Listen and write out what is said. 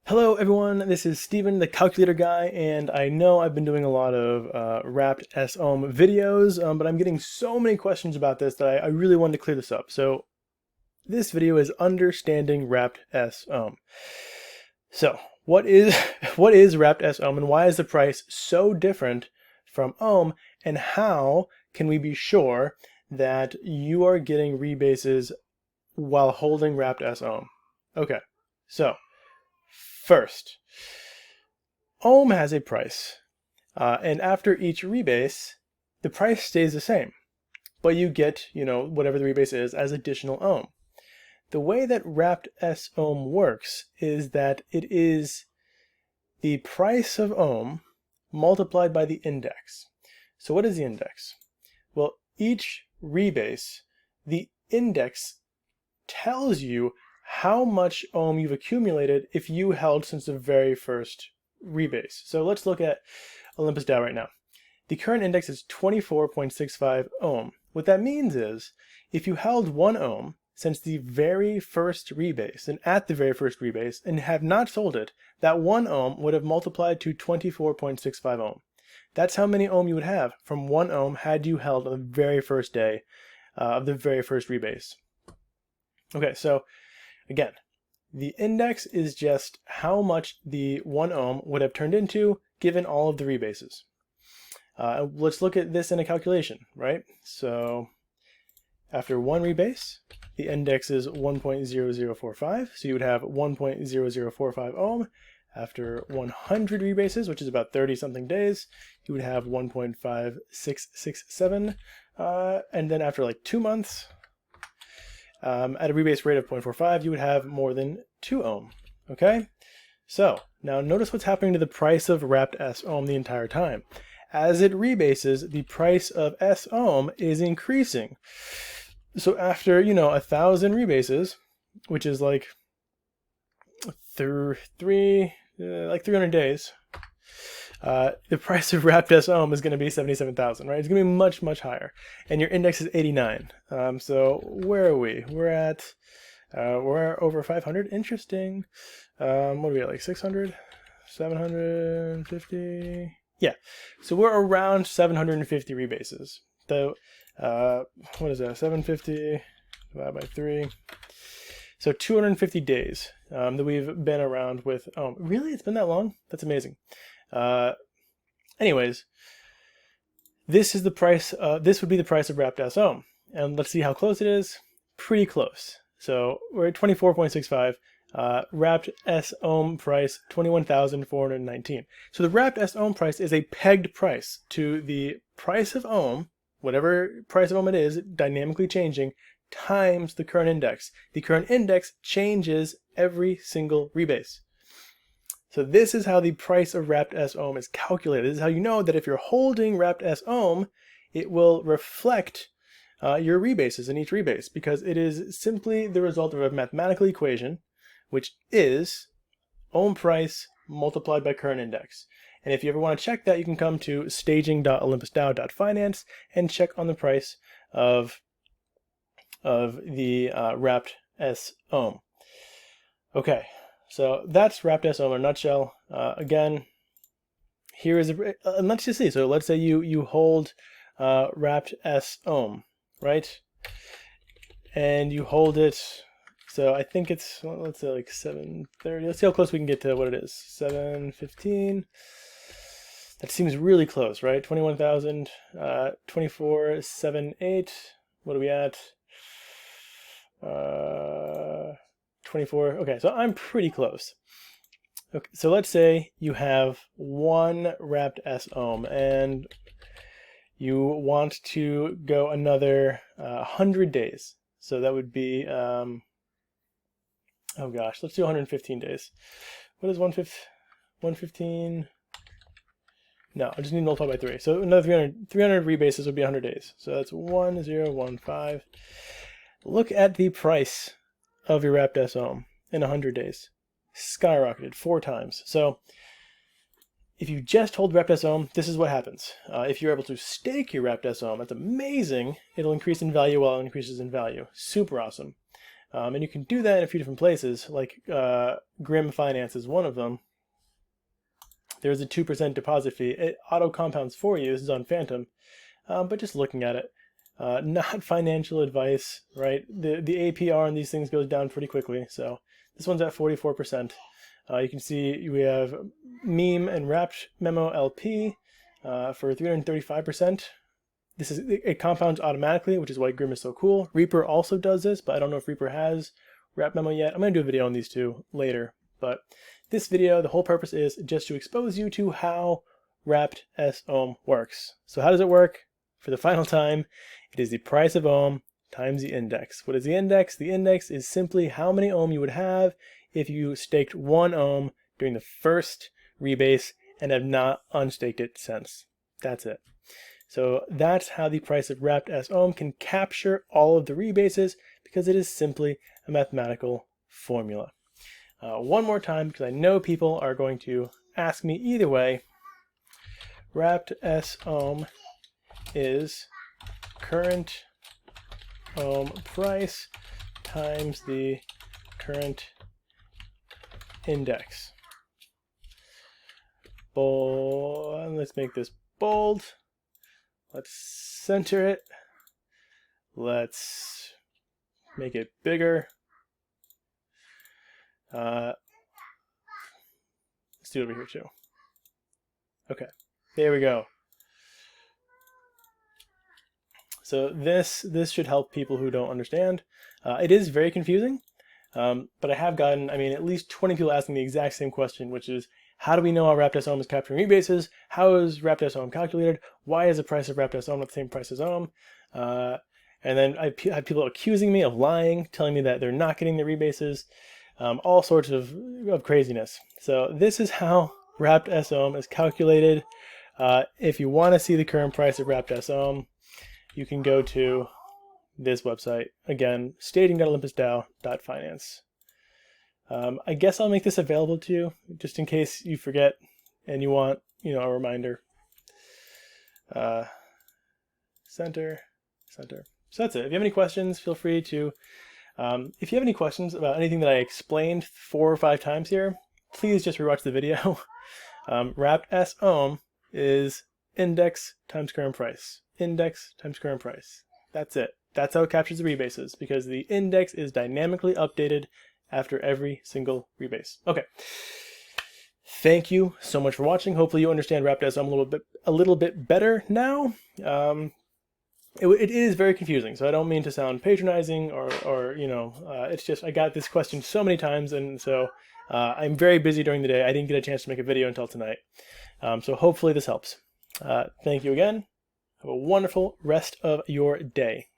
Hello everyone, this is Steven, the calculator guy, and I know I've been doing a lot of wrapped wsOHM videos, but I'm getting so many questions about this that I really wanted to clear this up. So this video is understanding wrapped wsOHM. So what is what is wrapped wsOHM, and why is the price so different from ohm, and how can we be sure that you are getting rebases while holding wrapped wsOHM? Okay, so first, ohm has a price, and after each rebase, the price stays the same, but you get, whatever the rebase is as additional ohm. The way that wrapped wsOHM works is that it is the price of ohm multiplied by the index. So what is the index? Well, each rebase, the index tells you how much ohm you've accumulated if you held since the very first rebase. So let's look at Olympus Dow right now. The current index is 24.65 ohm. What that means is if you held 1 ohm since the very first rebase and at the very first rebase and have not sold it, that 1 ohm would have multiplied to 24.65 ohm. That's how many ohm you would have from 1 ohm had you held on the very first day of the very first rebase. Okay, so again, the index is just how much the 1 ohm would have turned into given all of the rebases. Let's look at this in a calculation, right? So after 1 rebase, the index is 1.0045, so you would have 1.0045 ohm. After 100 rebases, which is about 30 something days, you would have 1.5667, and then after like 2 months, at a rebase rate of 0.45, you would have more than 2 ohm, okay? So, now notice what's happening to the price of wrapped wsOHM the entire time. As it rebases, the price of wsOHM is increasing. So after, 1,000 rebases, which is like 300 days, the price of wrapped wsOHM is going to be 77,000, right? It's going to be much, much higher. And your index is 89. So where are we? We're over 500. Interesting. What are we at, like 600? 750? Yeah. So we're around 750 rebases. So, what is that? 750 divided by 3. So 250 days that we've been around with ohm. Really? It's been that long? That's amazing. Anyways, this is the price. This would be the price of wrapped wsOHM, and let's see how close it is. Pretty close. So we're at 24.65. Wrapped wsOHM price 21,419. So the wrapped wsOHM price is a pegged price to the price of ohm, whatever price of ohm it is, dynamically changing, times the current index. The current index changes every single rebase. So this is how the price of wrapped wsOHM is calculated. This is how you know that if you're holding wrapped wsOHM, it will reflect your rebases in each rebase, because it is simply the result of a mathematical equation, which is ohm price multiplied by current index. And if you ever want to check that, you can come to staging.olympusdow.finance and check on the price of the wrapped wsOHM. Okay. So that's wrapped wsOHM in a nutshell. Again, here is and let's just see. So let's say you hold wrapped wsOHM, right? And you hold it. So I think it's, let's say like 730. Let's see how close we can get to what it is. 715. That seems really close, right? 21,000. 2478. What are we at? 24. Okay, so I'm pretty close. Okay, so let's say you have 1 wrapped wsOHM and you want to go another 100 days. So that would be, oh gosh, let's do 115 days. What is 115? No, I just need to multiply by 3. So another 300 rebases would be 100 days. So that's 1015. Look at the price of your wrapped wsOHM in 100 days. Skyrocketed 4 times. So if you just hold wrapped wsOHM, this is what happens. If you're able to stake your wrapped wsOHM, that's amazing. It'll increase in value while it increases in value. Super awesome. And you can do that in a few different places, like Grim Finance is one of them. There's a 2% deposit fee. It auto compounds for you. This is on Phantom, but just looking at it, not financial advice, right? The APR on these things goes down pretty quickly. So this one's at 44%. You can see we have Meme and Wrapped Memo LP for 335%. It compounds automatically, which is why Grim is so cool. Reaper also does this, but I don't know if Reaper has Wrapped Memo yet. I'm going to do a video on these two later, but this video, the whole purpose is just to expose you to how Wrapped wsOHM works. So how does it work? For the final time, it is the price of ohm times the index. What is the index? The index is simply how many ohm you would have if you staked 1 ohm during the first rebase and have not unstaked it since. That's it. So that's how the price of Wrapped wsOHM can capture all of the rebases, because it is simply a mathematical formula. One more time, because I know people are going to ask me either way. Wrapped wsOHM is current ohm price times the current index. Bold. Let's make this bold. Let's center it. Let's make it bigger. Let's do it over here too. Okay, there we go. So this should help people who don't understand. It is very confusing, but I have gotten, at least 20 people asking the exact same question, which is, how do we know how Wrapped wsOHM is capturing rebases? How is Wrapped wsOHM calculated? Why is the price of Wrapped wsOHM not the same price as ohm? And then I had people accusing me of lying, telling me that they're not getting the rebases, all sorts of craziness. So this is how Wrapped wsOHM is calculated. If you want to see the current price of Wrapped wsOHM, you can go to this website. Again, staging.olympusdao.finance. I guess I'll make this available to you, just in case you forget and you want, a reminder. Center. So that's it. If you have any questions, feel free to. If you have any questions about anything that I explained 4 or 5 times here, please just rewatch the video. Wrapped wsOHM is index times current price. Index times current price. That's it. That's how it captures the rebases, because the index is dynamically updated after every single rebase. Okay. Thank you so much for watching. Hopefully you understand Wrapped wsOHM a little bit better now. It is very confusing, so I don't mean to sound patronizing or it's just I got this question so many times, and so I'm very busy during the day. I didn't get a chance to make a video until tonight. So hopefully this helps. Thank you again. Have a wonderful rest of your day.